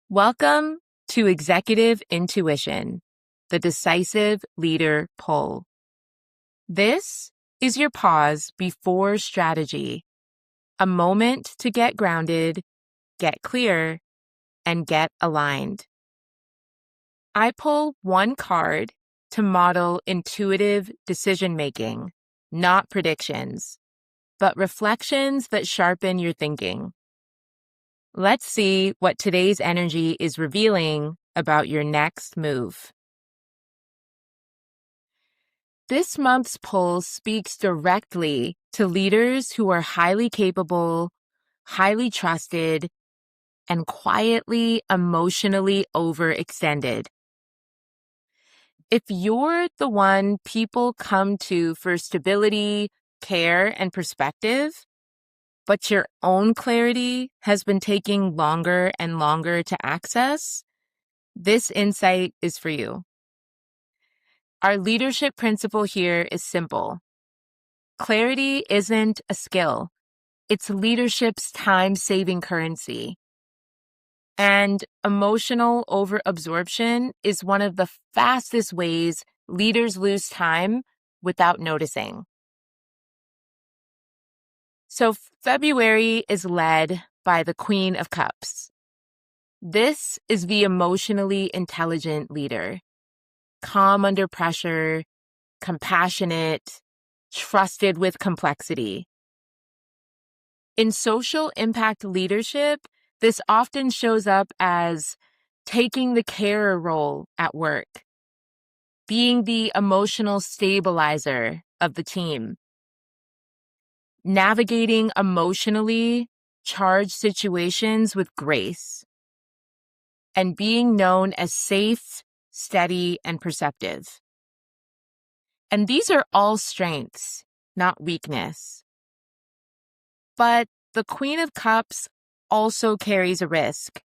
Welcome to Executive Intuition, the Decisive Leader Pull. This is your pause before strategy, a moment to get grounded, get clear, and get aligned. I pull one card to model intuitive decision-making, not predictions, but reflections that sharpen your thinking. Let's see what today's energy is revealing about your next move. This month's pull speaks directly to leaders who are highly capable, highly trusted, and quietly emotionally overextended. If you're the one people come to for stability, care, and perspective, but your own clarity has been taking longer and longer to access, this insight is for you. Our leadership principle here is simple. Clarity isn't a skill. It's leadership's time-saving currency. And emotional over-absorption is one of the fastest ways leaders lose time without noticing. So February is led by the Queen of Cups. This is the emotionally intelligent leader, calm under pressure, compassionate, trusted with complexity. In social impact leadership, this often shows up as taking the carer role at work, being the emotional stabilizer of the team, navigating emotionally charged situations with grace, and being known as safe, steady, and perceptive. And these are all strengths, not weakness. But the Queen of Cups also carries a risk: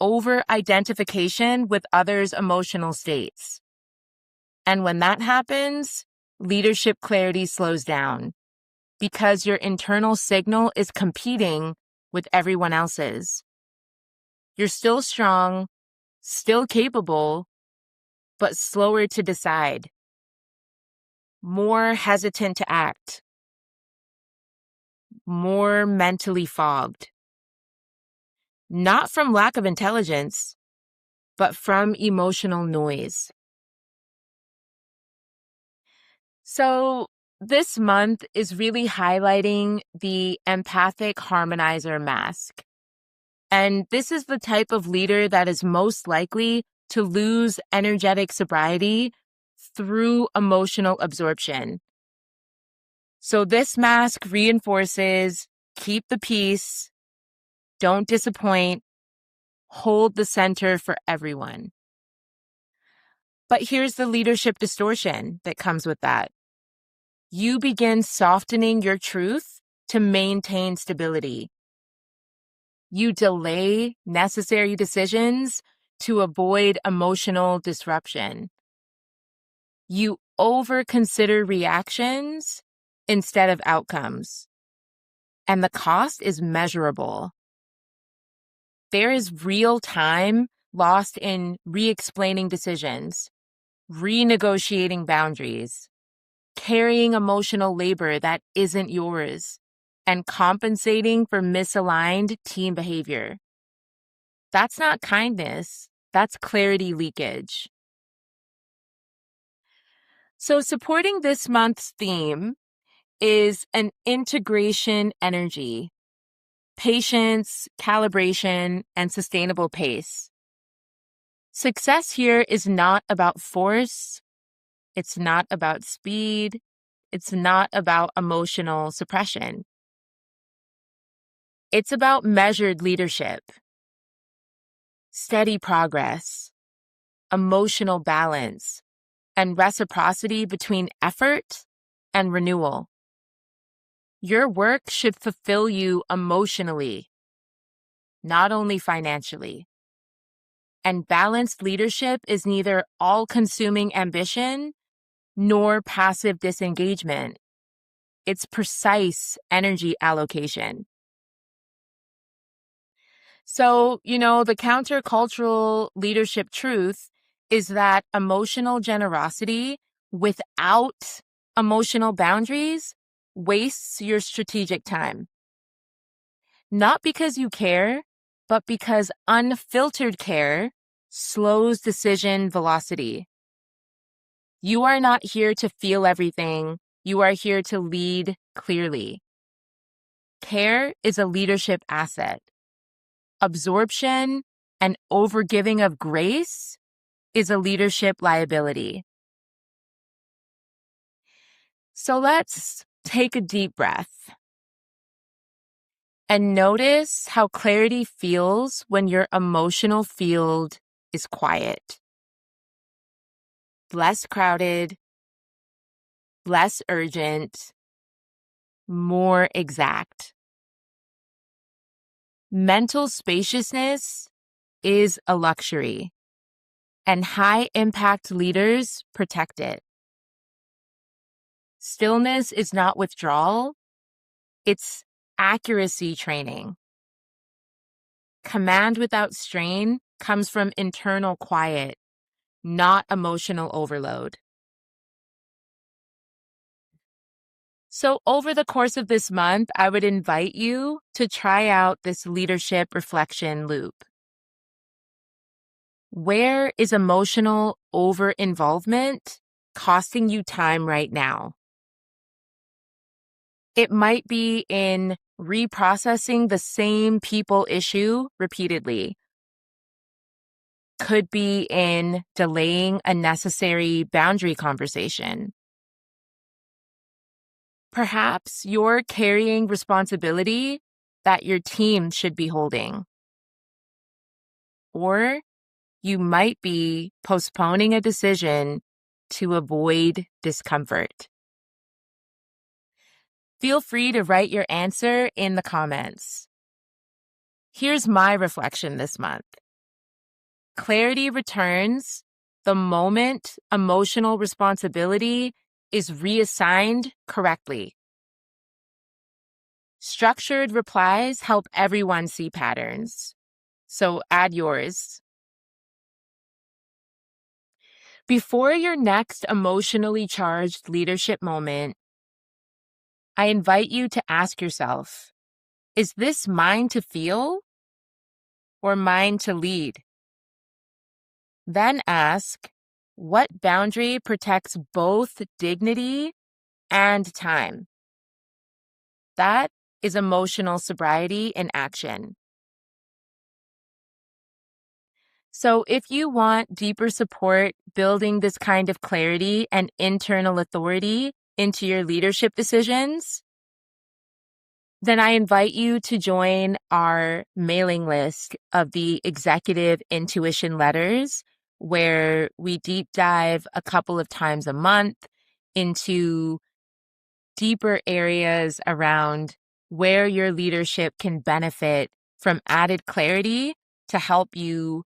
over-identification with others' emotional states. And when that happens, leadership clarity slows down because your internal signal is competing with everyone else's. You're still strong, still capable, but slower to decide, more hesitant to act, more mentally fogged. Not from lack of intelligence, but from emotional noise. So this month is really highlighting the Empathic Harmonizer mask. And this is the type of leader that is most likely to lose energetic sobriety through emotional absorption. So this mask reinforces: keep the peace, don't disappoint, hold the center for everyone. But here's the leadership distortion that comes with that. You begin softening your truth to maintain stability. You delay necessary decisions to avoid emotional disruption. You overconsider reactions instead of outcomes. And the cost is measurable. There is real time lost in re-explaining decisions, renegotiating boundaries, carrying emotional labor that isn't yours, and compensating for misaligned team behavior. That's not kindness, that's clarity leakage. So supporting this month's theme is an integration energy, patience, calibration, and sustainable pace. Success here is not about force. It's not about speed. It's not about emotional suppression. It's about measured leadership, steady progress, emotional balance, and reciprocity between effort and renewal. Your work should fulfill you emotionally, not only financially. And balanced leadership is neither all-consuming ambition nor passive disengagement. It's precise energy allocation. So, the countercultural leadership truth is that emotional generosity without emotional boundaries wastes your strategic time. Not because you care, but because unfiltered care slows decision velocity. You are not here to feel everything. You are here to lead clearly. Care is a leadership asset. Absorption and overgiving of grace is a leadership liability. So let's take a deep breath and notice how clarity feels when your emotional field is quiet, less crowded, less urgent, more exact. Mental spaciousness is a luxury, and high-impact leaders protect it. Stillness is not withdrawal, it's accuracy training. Command without strain comes from internal quiet, not emotional overload. So over the course of this month, I would invite you to try out this leadership reflection loop. Where is emotional over-involvement costing you time right now? It might be in reprocessing the same people issue repeatedly. Could be in delaying a necessary boundary conversation. Perhaps you're carrying responsibility that your team should be holding. Or you might be postponing a decision to avoid discomfort. Feel free to write your answer in the comments. Here's my reflection this month. Clarity returns the moment emotional responsibility is reassigned correctly. Structured replies help everyone see patterns. So add yours. Before your next emotionally charged leadership moment, I invite you to ask yourself, is this mine to feel or mine to lead? Then ask, what boundary protects both dignity and time? That is emotional sobriety in action. So if you want deeper support building this kind of clarity and internal authority into your leadership decisions, then I invite you to join our mailing list of the Executive Intuition Letters, where we deep dive a couple of times a month into deeper areas around where your leadership can benefit from added clarity to help you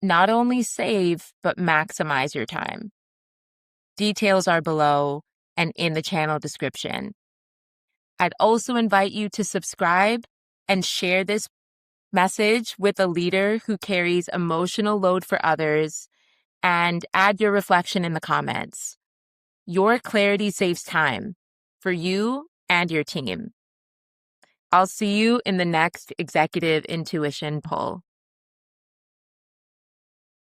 not only save, but maximize your time. Details are below and in the channel description. I'd also invite you to subscribe and share this message with a leader who carries emotional load for others, and add your reflection in the comments. Your clarity saves time for you and your team. I'll see you in the next Executive Intuition poll.